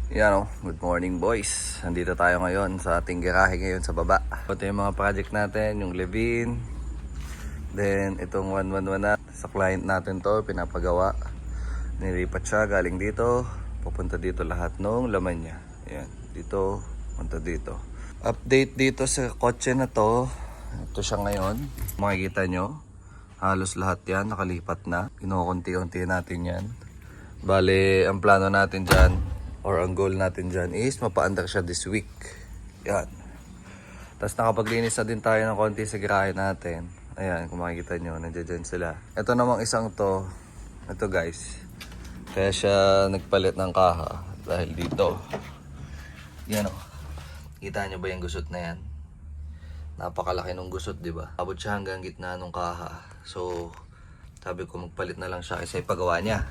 Yan o, good morning boys. Nandito tayo ngayon sa ating garahe ngayon sa baba. Ito yung mga project natin, yung Levin. Then itong 111 na sa client natin to, pinapagawa. Nilipat siya galing dito, papunta dito lahat nung laman niya. Ayan, dito, punta dito. Update dito sa kotse na to. Ito siya ngayon. Makikita nyo, halos lahat yan nakalipat na. Kinukunti-unti natin yan. Bale, ang plano natin dyan, or ang goal natin dyan is mapaandar siya this week. Yan. Tapos nakapaglinis na din tayo ng konti sa garahe natin. Ayan, kung makikita nyo, nandiyan dyan sila. Ito namang isang to, ito guys. Kaya siya nagpalit ng kaha dahil dito. Yan o. Kita nyo ba yung gusot na yan? Napakalaki ng gusot, di ba? Abot siya hanggang gitna ng kaha. So, sabi ko magpalit na lang siya kasi ipagawa niya.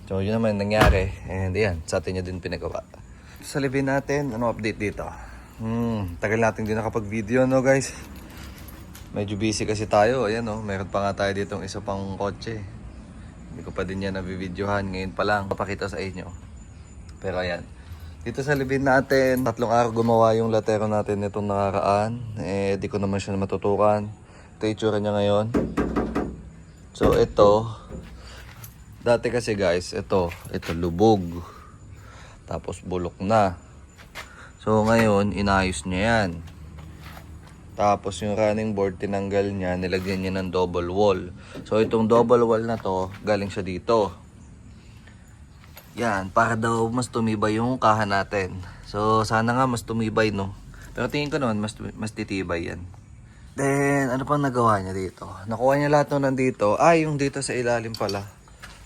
So yun naman nangyari, and yan, sa atin niya din pinagawa. Sa Levin natin, ano update dito? Tagal natin din nakapag-video, no guys? Medyo busy kasi tayo, ayan no, meron pa nga tayo ditong isa pang kotse. Hindi ko pa din yan nabibidyohan, ngayon pa lang papakita sa inyo. Pero ayan, dito sa Levin natin, 3 araw gumawa yung latero natin nitong nakaraan. Di ko naman siya matutukan. Ito itsura niya ngayon. So ito, dati kasi guys, ito lubog. Tapos bulok na. So ngayon, inayos niya yan. Tapos yung running board, tinanggal niya, nilagyan niya ng double wall. So itong double wall na to, galing siya dito. Yan, para daw mas tumibay yung kaha natin. So sana nga mas tumibay, no? Pero tingin ko naman, mas titibay yan. Then, ano pang nagawa niya dito? Nakuha niya lahat ng nandito. Yung dito sa ilalim pala.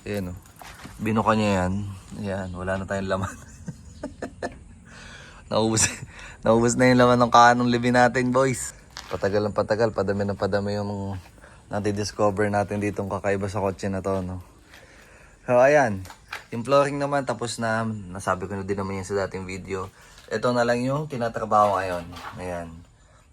Ayan o. Binuka niya yan. Ayan, wala na tayong laman. Naubos na yung laman ng kanong Levin natin, boys. Patagal ng patagal, padami ng padami yung nati-discover natin ditong kakaiba sa kotse na to, no? So, ayan. Yung flooring naman, tapos na. Nasabi ko na din naman yan sa dating video. Ito na lang yung tinatrabaho ngayon. Ayan.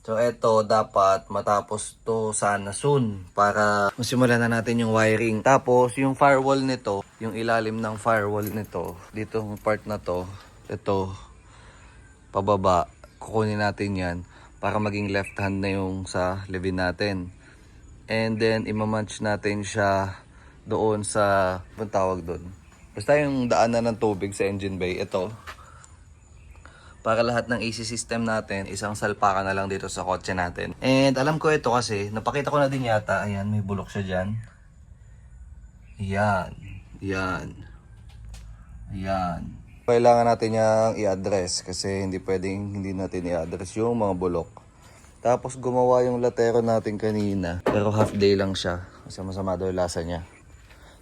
So, eto dapat matapos to sana soon para masimulan na natin yung wiring. Tapos, yung firewall nito, yung ilalim ng firewall nito, dito yung part na to, ito, pababa, kukunin natin yan para maging left hand na yung sa Levin natin. And then, imamatch natin siya doon sa, anong tawag doon? Basta yung daanan ng tubig sa engine bay, ito. Para lahat ng AC system natin, isang salpakan na lang dito sa kotse natin. And alam ko ito kasi, napakita ko na din yata. Ayan, may bulok siya dyan. Ayan. Ayan. Ayan. Kailangan natin niyang i-address kasi hindi pwedeng hindi natin i-address yung mga bulok. Tapos gumawa yung latero natin kanina. Pero half day lang siya kasi masama daw yung lasa niya.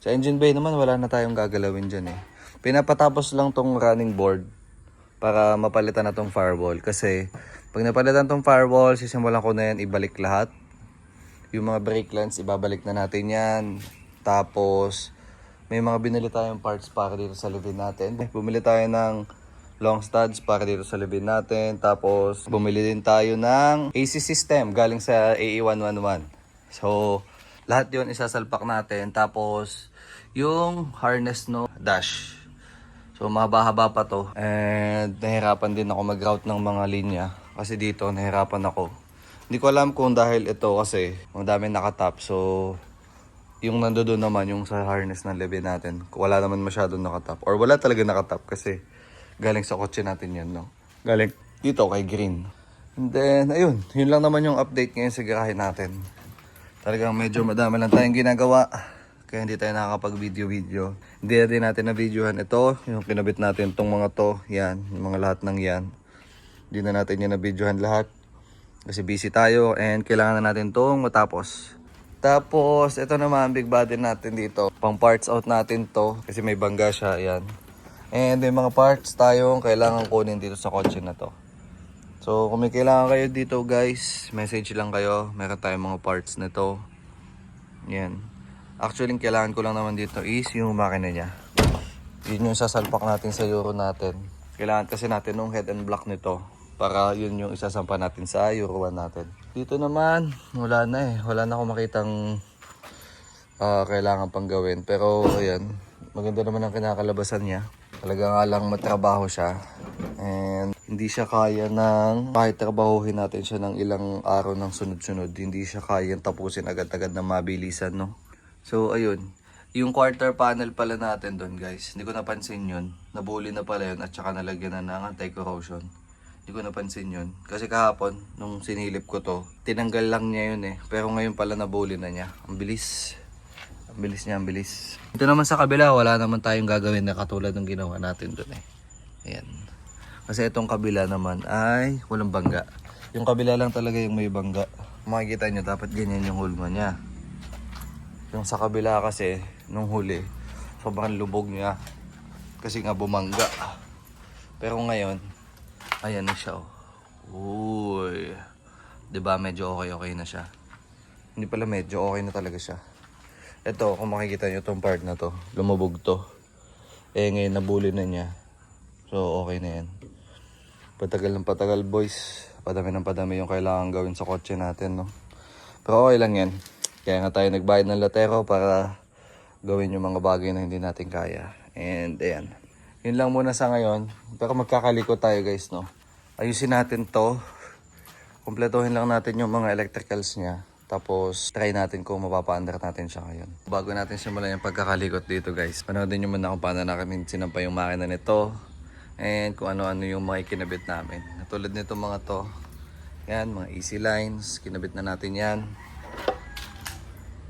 Sa engine bay naman, wala na tayong gagalawin dyan eh. Pinapatapos lang tong running board para mapalitan na tong firewall. Kasi pag napalitan tong firewall, sisimulan ko na yan ibalik lahat. Yung mga brake lines, ibabalik na natin yan. Tapos may mga binili tayong parts para dito sa Levin natin. Bumili tayo ng long studs para dito sa Levin natin. Tapos bumili din tayo ng AC system galing sa AE111. So lahat yun isasalpak natin. Tapos yung harness no dash. So mahaba-haba pa to. And nahirapan din ako mag-route ng mga linya. Kasi dito nahirapan ako. Hindi ko alam kung dahil ito kasi ang dami nakatap. So yung nandoon naman yung sa harness ng Levin natin. Wala naman masyadong nakatap. Or wala talaga nakatap kasi galing sa kotse natin yan, no? Galing dito kay Green. And then ayun. Yun lang naman yung update ngayon sa garahe natin. Talagang medyo madami lang tayong ginagawa. Kaya hindi tayo nakakapag-video. Hindi na din natin na-videohan ito. Yung kinabit natin itong mga to. Yan. Yung mga lahat ng yan. Hindi na natin yung na-videohan lahat. Kasi busy tayo. And kailangan na natin itong matapos. Tapos, ito naman big body natin dito. Pang parts out natin to. Kasi may bangga siya. Yan. And may mga parts tayong kailangan kunin dito sa kotse na to. So, kung may kailangan kayo dito guys, message lang kayo. Meron tayong mga parts nito. Yan. Actually, kailangan ko lang naman dito is yung makina niya. Yun yung sasalpak natin sa Euro natin. Kailangan kasi natin ng head and block nito. Para yun yung isasampa natin sa Euro 1 natin. Dito naman, wala na eh. Wala na akong makitang kailangan pang gawin. Pero ayan, maganda naman ang kinakalabasan niya. Talaga nga lang matrabaho siya. And hindi siya kaya ng kahit trabahuhin natin siya ng ilang araw ng sunod-sunod. Hindi siya kaya tapusin agad-agad na mabilisan, no? So, ayun. Yung quarter panel pala natin doon, guys. Hindi ko napansin yun. Nabuli na pala yun at saka nalagyan na ng anti-corrosion. Hindi ko napansin yun. Kasi kahapon, nung sinilip ko to, tinanggal lang niya yun eh. Pero ngayon pala nabuli na niya. Ang bilis. Ang bilis niya, ang bilis. Ito naman sa kabila, wala naman tayong gagawin na katulad ng ginawa natin doon eh. Ayan. Kasi itong kabila naman ay walang bangga. Yung kabila lang talaga yung may bangga. Makikita nyo, dapat ganyan yung hulma niya. Yung sa kabila kasi, nung huli, sobrang lubog niya. Kasi nga bumangga. Pero ngayon, ayan na siya oh. Uy. Diba medyo okay na siya. Hindi pala medyo okay na talaga siya. Ito, kung makikita nyo itong part na to, lumubog to. Eh ngayon nabuli na niya. So okay na yan. Patagal ng patagal boys. Padami ng padami yung kailangan gawin sa kotse natin, no? Pero okay lang yan. Kaya nga tayo nagbayad ng latero para gawin yung mga bagay na hindi natin kaya. And ayan. Yun lang muna sa ngayon. Pero magkakalikot tayo guys, no? Ayusin natin to. Kumpletuhin lang natin yung mga electricals niya. Tapos try natin kung mapapa-under natin siya ngayon. Bago natin simulan yung pagkakalikot dito guys, panoodin nyo muna kung paano namin sinampay yung makina nito. And kung ano-ano yung mga kinabit namin. Tulad nito mga to. Yan, mga easy lines. Kinabit na natin yan.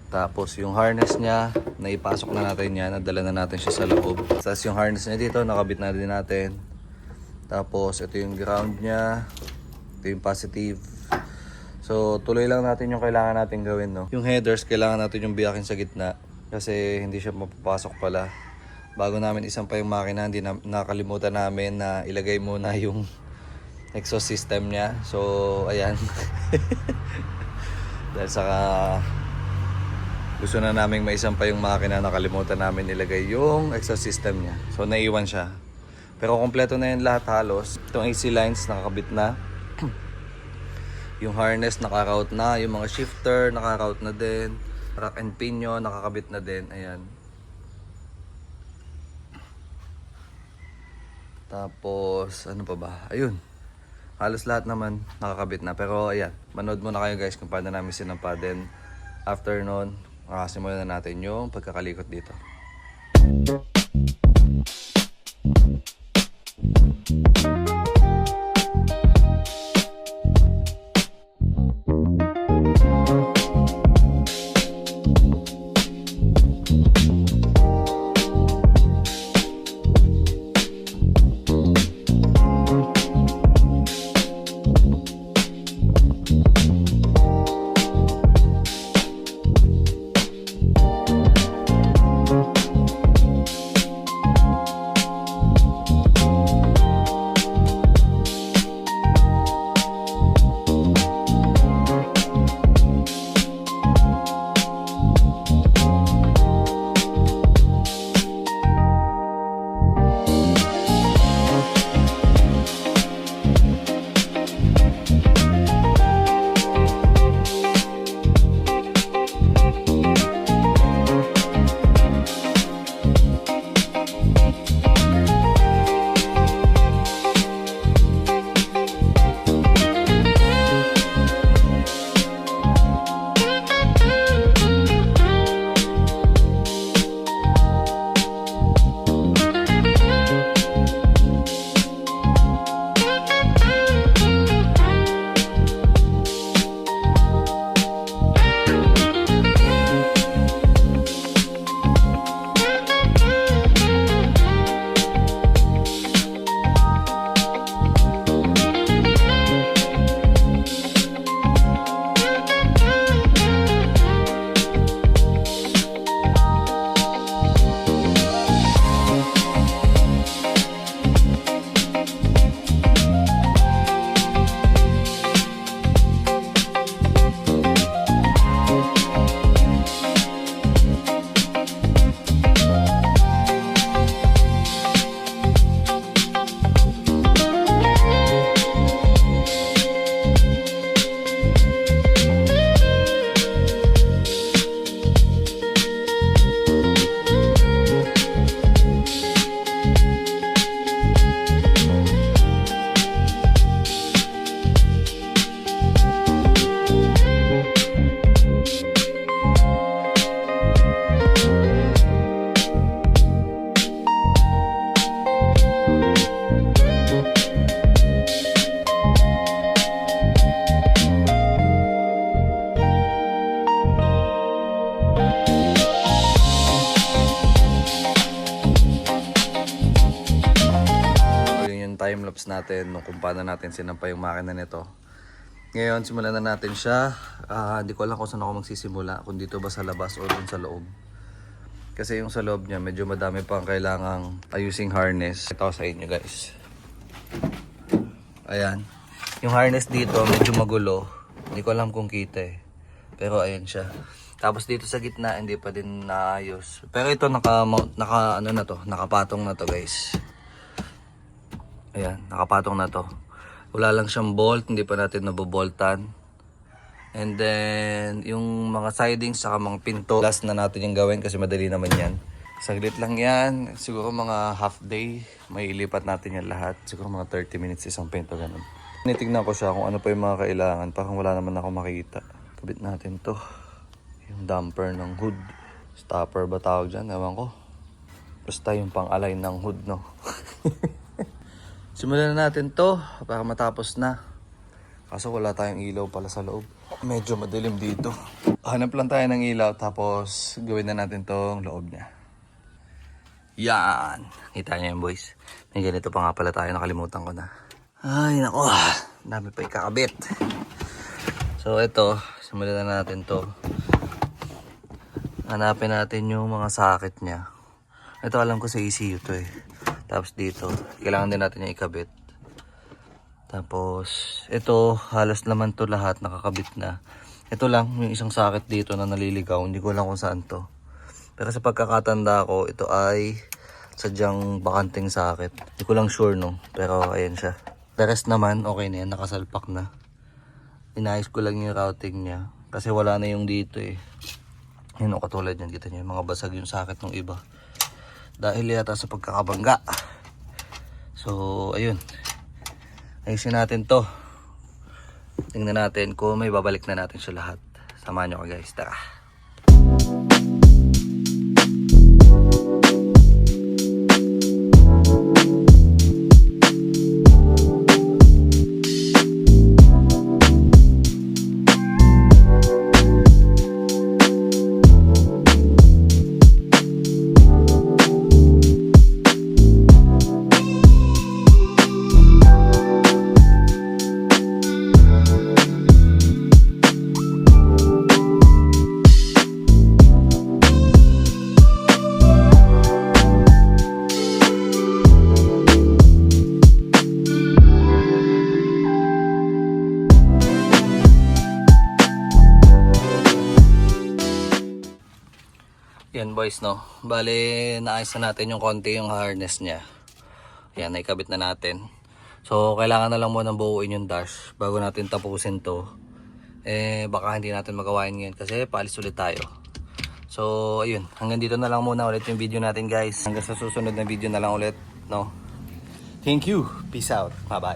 Tapos yung harness niya, naipasok na natin yan. Nadala na natin siya sa loob. Tapos yung harness niya dito, nakabit na din natin. Tapos ito yung ground niya. Ito yung positive. So tuloy lang natin yung kailangan natin gawin, no? Yung headers, kailangan natin yung biyakin sa gitna. Kasi hindi siya mapapasok pala. Bago namin isampay yung makina, hindi nakalimutan namin na ilagay muna yung exhaust system niya. So ayan. Dahil saka gusto na namin maisampay yung makina, nakalimutan namin ilagay yung exhaust system niya. So naiwan siya. Pero kompleto na yan lahat halos. Itong AC lines nakakabit na. Yung harness naka-route na. Yung mga shifter naka-route na din. Rack and pinion nakakabit na din. Ayan. Tapos ano pa ba? Ayun. Halos lahat naman nakakabit na. Pero ayan. Manood muna kayo guys kung paano namin sinampa. Then after nun, makasimulan na natin yung pagkakalikot dito. timelapse natin nung kung paano natin sinampay yung makina nito. Ngayon, simulan na natin siya. Hindi ko alam kung saan ako magsisimula, kung dito ba sa labas o dun sa loob. Kasi yung sa loob niya, medyo madami pang kailangang ayusing harness. Ito sa inyo guys. Ayan. Yung harness dito, medyo magulo. Hindi ko alam kung kita eh. Pero ayan siya. Tapos dito sa gitna, hindi pa din naayos. Pero ito, nakapatong na to guys. Ayan, nakapatong na to. Wala lang siyang bolt, hindi pa natin naboboltan. And then, yung mga sidings saka mga pinto, last na natin yung gawin kasi madali naman yan. Saglit lang yan, siguro mga half day, may ilipat natin yan lahat. Siguro mga 30 minutes isang pinto, ganun. Tinitignan ko siya kung ano pa yung mga kailangan, parang wala naman ako makikita. Kabit natin to. Yung damper ng hood. Stopper ba tawag dyan? Ewan ko. Basta yung pang-align ng hood, no? Simulan na natin to para matapos na. Kaso wala tayong ilaw pala sa loob. Medyo madilim dito. Hanap lang tayo ng ilaw tapos gawin na natin tong loob niya. Yan! Kita niyo yan boys. May ganito pa nga pala tayo. Nakalimutan ko na. Ay nako. Dami pa ikakabit. So ito. Simulan na natin to. Hanapin natin yung mga socket niya. Ito alam ko sa ECU to eh. Tapos dito, kailangan din natin yung ikabit. Tapos, ito, halos naman to lahat, nakakabit na. Ito lang, yung isang socket dito na naliligaw. Hindi ko alam kung saan to. Pero sa pagkakatanda ko, ito ay sadyang bakanting socket. Hindi ko lang sure no. Pero ayan siya. The rest naman, okay na yan, nakasalpak na. Inayos ko lang yung routing niya. Kasi wala na yung dito eh. Yun o, katulad yan, kita nyo, yung mga basag yung socket ng iba. Dahil yata sa pagkakabangga. So, ayun. Ayusin natin to. Tingnan natin kung may babalik na natin siya lahat. Samahan nyo ko guys. Tara. Yan boys no, bale naayos na natin yung konti yung harness niya. Yan, naikabit na natin. So kailangan na lang muna buuin yung dash bago natin tapusin to. Baka hindi natin magawain ngayon kasi paalis ulit tayo. So ayun, hanggang dito na lang muna ulit yung video natin guys. Hanggang sa susunod na video na lang ulit no. Thank you, peace out, bye bye.